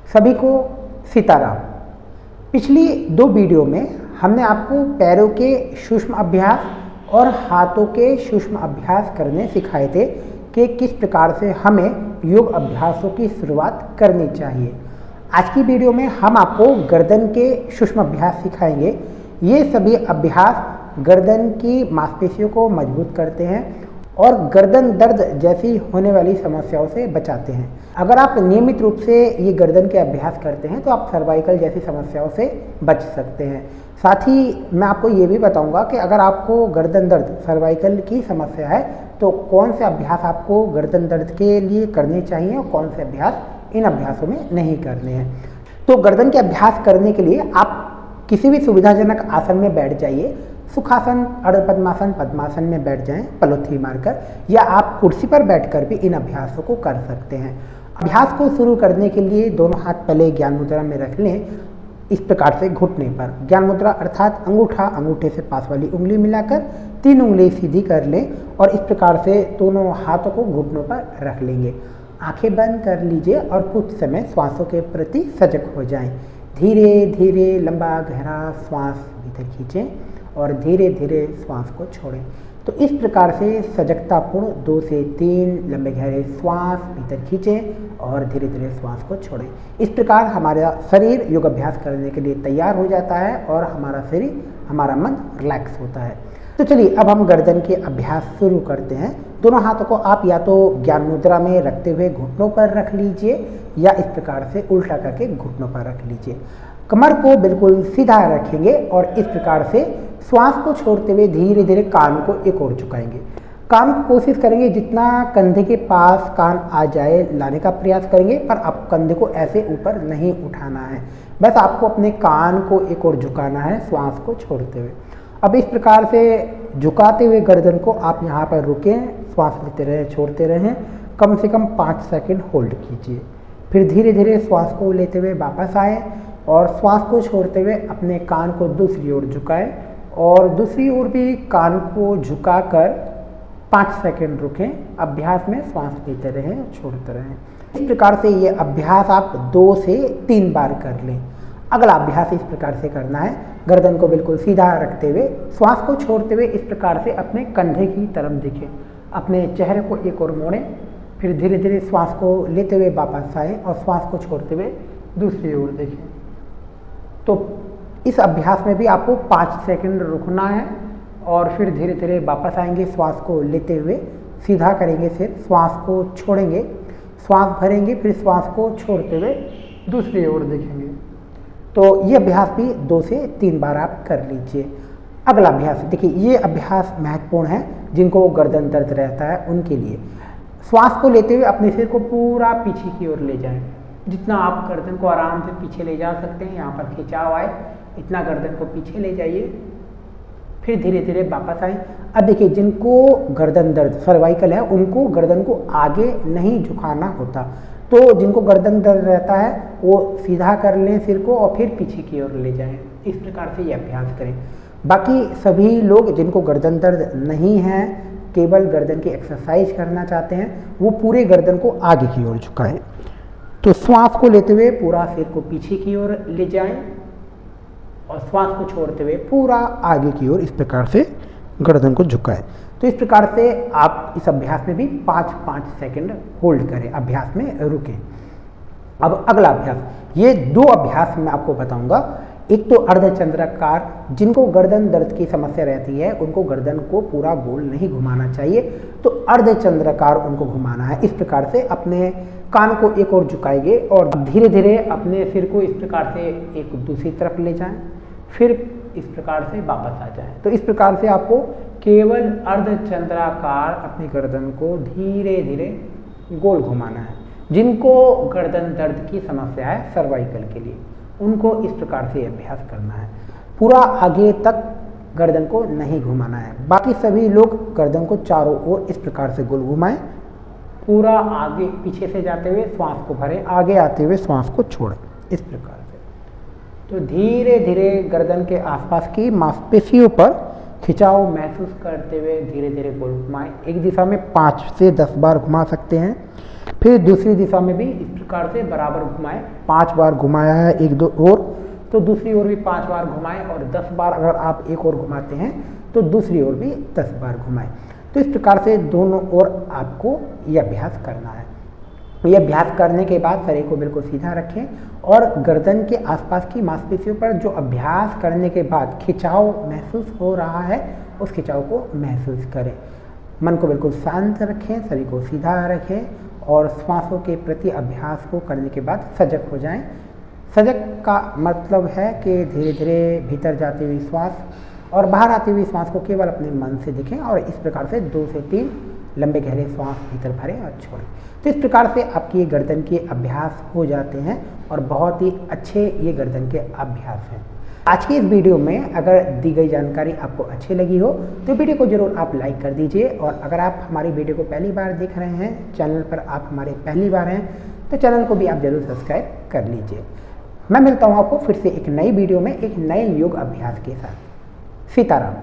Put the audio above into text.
सभी को सीताराम। पिछली 2 वीडियो में हमने आपको पैरों के सूक्ष्म अभ्यास और हाथों के सूक्ष्म अभ्यास करने सिखाए थे कि किस प्रकार से हमें योग अभ्यासों की शुरुआत करनी चाहिए। आज की वीडियो में हम आपको गर्दन के सूक्ष्म अभ्यास सिखाएंगे। ये सभी अभ्यास गर्दन की मांसपेशियों को मजबूत करते हैं और गर्दन दर्द जैसी होने वाली समस्याओं से बचाते हैं। अगर आप नियमित रूप से ये गर्दन के अभ्यास करते हैं तो आप सर्वाइकल जैसी समस्याओं से बच सकते हैं। साथ ही मैं आपको ये भी बताऊंगा कि अगर आपको गर्दन दर्द सर्वाइकल की समस्या है तो कौन से अभ्यास आपको गर्दन दर्द के लिए करने चाहिए और कौन से अभ्यास इन अभ्यासों में नहीं करने हैं। तो गर्दन के अभ्यास करने के लिए आप किसी भी सुविधाजनक आसन में बैठ जाइए। सुखासन, अर्ध पद्मासन, पद्मासन में बैठ जाएं पलोथी मारकर, या आप कुर्सी पर बैठकर भी इन अभ्यासों को कर सकते हैं। अभ्यास को शुरू करने के लिए दोनों हाथ पहले ज्ञान मुद्रा में रख लें। इस प्रकार से घुटने पर ज्ञान मुद्रा अर्थात अंगूठा अंगूठे से पास वाली उंगली मिलाकर 3 उंगली सीधी कर लें और इस प्रकार से दोनों हाथों को घुटनों पर रख लेंगे। आंखें बंद कर लीजिए और कुछ समय श्वासों के प्रति सजग हो जाएं। धीरे धीरे लंबा गहरा श्वास भीतर खींचें और धीरे धीरे श्वास को छोड़ें। तो इस प्रकार से सजगतापूर्ण 2 से 3 लंबे गहरे श्वास भीतर खींचें और धीरे धीरे श्वास को छोड़ें। इस प्रकार हमारा शरीर योग अभ्यास करने के लिए तैयार हो जाता है और हमारा शरीर, हमारा मन रिलैक्स होता है। तो चलिए अब हम गर्दन के अभ्यास शुरू करते हैं। दोनों हाथों को आप या तो ज्ञान मुद्रा में रखते हुए घुटनों पर रख लीजिए या इस प्रकार से उल्टा करके घुटनों पर रख लीजिए। कमर को बिल्कुल सीधा रखेंगे और इस प्रकार से श्वास को छोड़ते हुए धीरे धीरे कान को एक ओर झुकाएंगे। कान को कोशिश करेंगे जितना कंधे के पास कान आ जाए लाने का प्रयास करेंगे, पर आप कंधे को ऐसे ऊपर नहीं उठाना है। बस आपको अपने कान को एक ओर झुकाना है श्वास को छोड़ते हुए। अब इस प्रकार से झुकाते हुए गर्दन को आप यहाँ पर रुकें, श्वास लेते रहें, छोड़ते रहें। कम से कम 5 सेकंड होल्ड कीजिए। फिर धीरे धीरे श्वास को लेते हुए वापस आए और श्वास को छोड़ते हुए अपने कान को दूसरी ओर झुकाएं और दूसरी ओर भी कान को झुकाकर 5 सेकंड रुकें। अभ्यास में श्वास लेते रहें और छोड़ते रहें। इस प्रकार से ये अभ्यास आप 2 से 3 बार कर लें। अगला अभ्यास इस प्रकार से करना है। गर्दन को बिल्कुल सीधा रखते हुए श्वास को छोड़ते हुए इस प्रकार से अपने कंधे की तरफ देखें। अपने चेहरे को एक ओर मोड़ें, फिर धीरे धीरे श्वास को लेते हुए वापस आएँ और श्वास को छोड़ते हुए दूसरी ओर देखें। तो इस अभ्यास में भी आपको 5 सेकंड रुकना है और फिर धीरे धीरे वापस आएंगे। श्वास को लेते हुए सीधा करेंगे, फिर श्वास को छोड़ेंगे, श्वास भरेंगे, फिर श्वास को छोड़ते हुए दूसरी ओर देखेंगे। तो ये अभ्यास भी 2 से 3 बार आप कर लीजिए। अगला अभ्यास देखिए, ये अभ्यास महत्वपूर्ण है जिनको गर्दन दर्द रहता है उनके लिए। श्वास को लेते हुए अपने सिर को पूरा पीछे की ओर ले जाएं। जितना आप गर्दन को आराम से पीछे ले जा सकते हैं, यहाँ पर खिंचाव आए इतना गर्दन को पीछे ले जाइए, फिर धीरे धीरे वापस आए। अब देखिए, जिनको गर्दन दर्द सर्वाइकल है उनको गर्दन को आगे नहीं झुकाना होता, तो जिनको गर्दन दर्द रहता है वो सीधा कर लें सिर को और फिर पीछे की ओर ले जाएं। इस प्रकार से ये अभ्यास करें। बाकी सभी लोग जिनको गर्दन दर्द नहीं है, केवल गर्दन की एक्सरसाइज करना चाहते हैं, वो पूरे गर्दन को आगे की ओर झुकाएं। तो श्वास को लेते हुए पूरा सिर को पीछे की ओर ले जाएं और श्वास को छोड़ते हुए पूरा आगे की ओर इस प्रकार से गर्दन को झुकाएं। तो इस प्रकार से आप इस अभ्यास में भी 5-5 सेकंड होल्ड करें, अभ्यास में रुकें। अब अगला अभ्यास, ये 2 अभ्यास मैं आपको बताऊंगा। एक तो अर्धचंद्राकार, जिनको गर्दन दर्द की समस्या रहती है उनको गर्दन को पूरा गोल नहीं घुमाना चाहिए, तो अर्धचंद्राकार उनको घुमाना है। इस प्रकार से अपने कान को एक ओर झुकाएंगे और धीरे धीरे अपने सिर को इस प्रकार से एक दूसरी तरफ ले जाएं, फिर इस प्रकार से वापस आ जाएं। तो इस प्रकार से आपको केवल अर्धचंद्राकार अपनी गर्दन को धीरे धीरे गोल घुमाना है। जिनको गर्दन दर्द की समस्या है सर्वाइकल के लिए, उनको इस प्रकार से अभ्यास करना है। पूरा आगे तक गर्दन को नहीं घुमाना है। बाकी सभी लोग गर्दन को चारों ओर इस प्रकार से गोल घुमाएं। पूरा आगे पीछे से जाते हुए श्वास को भरें, आगे आते हुए श्वास को छोड़ें, इस प्रकार से। तो धीरे धीरे गर्दन के आसपास की मांसपेशियों पर खिंचाव महसूस करते हुए धीरे धीरे गोल घुमाएं। एक दिशा में 5 से 10 बार घुमा सकते हैं। फिर दूसरी दिशा में भी इस प्रकार से बराबर घुमाएं। 5 बार घुमाया है एक दो और, तो दूसरी ओर भी 5 बार घुमाएं, और 10 बार अगर आप एक और घुमाते हैं तो दूसरी ओर भी 10 बार घुमाएं। तो इस प्रकार से दोनों ओर आपको यह अभ्यास करना है। यह अभ्यास करने के बाद शरीर को बिल्कुल सीधा रखें और गर्दन के आसपास की मांसपेशियों पर जो अभ्यास करने के बाद खिंचाव महसूस हो रहा है उस खिंचाव को महसूस करें। मन को बिल्कुल शांत रखें, शरीर को सीधा रखें और श्वासों के प्रति अभ्यास को करने के बाद सजग हो जाएं। सजग का मतलब है कि धीरे धीरे भीतर जाती हुई श्वास और बाहर आती हुई श्वास को केवल अपने मन से देखें और इस प्रकार से 2 से 3 लंबे गहरे श्वास भीतर भरें और छोड़ें। तो इस प्रकार से आपकी गर्दन के अभ्यास हो जाते हैं और बहुत ही अच्छे ये गर्दन के अभ्यास हैं। आज की इस वीडियो में अगर दी गई जानकारी आपको अच्छी लगी हो तो वीडियो को जरूर आप लाइक कर दीजिए, और अगर आप हमारी वीडियो को पहली बार देख रहे हैं, चैनल पर आप हमारे पहली बार हैं, तो चैनल को भी आप जरूर सब्सक्राइब कर लीजिए। मैं मिलता हूँ आपको फिर से एक नई वीडियो में एक नए योग अभ्यास के साथ। सीताराम।